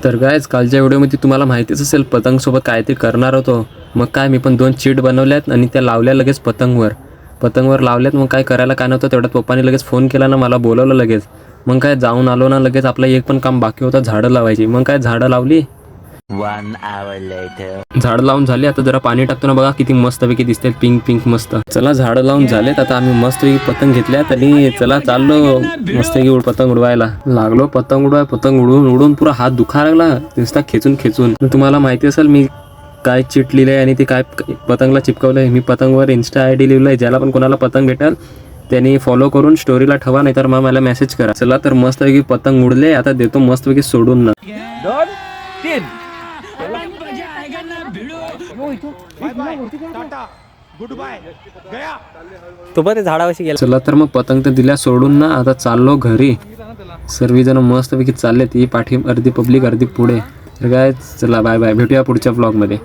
तर गायज कालच्या व्हिडिओमध्ये तुम्हाला माहितीच असेल पतंगसोबत काय ते करणार होतो. मग काय मी पण 2 चीट बनवल्यात आणि त्या लावल्या लगेच पतंगवर लावल्यात. मग काय करायला काय नव्हतं तेवढ्यात पप्पाने लगेच फोन केला ना, मला बोलवलं लगेच. मग काय जाऊन आलो ना लगेच. आपलं एक पण काम बाकी होतं, झाडं लावायची. मग काय झाडं लावली. 1 hour later. झाड लावून झाले. आता जरा पाणी टाकतो ना, बघा किती मस्तपैकी दिसते, पिंक पिंक मस्त. चला झाडं लावून झालेत. आता आम्ही मस्तपैकी पतंग घेतल्यात आणि चला चाललो मस्तपैकी पतंग उडवायला लागलो. पतंग उडून पुरा हात दुखायला लागला नुसता खेचून. तुम्हाला माहिती असेल मी काय चिट लिहिलंय आणि ते काय पतंगला चिपकवलंय. मी पतंगवर इंस्टा ID लिहिलंय. ज्याला पण कोणाला पतंग भेटेल त्यांनी फॉलो करून स्टोरीला ठेवा, नाही तर मग मला मेसेज करा. चला तर मस्तपैकी पतंग उडले. आता देतो मस्तपैकी सोडून ना. 2 3. तो पण झाडावशी गेला. चला तर मग पतंग तर दिल्या सोडून ना. आता चाललो घरी. सर्वजण मस्तपैकी चालले. ती पाठी अर्धी पब्लिक अर्धी पुढे. तर काय चला बाय बाय, भेटूया पुढच्या ब्लॉगमध्ये.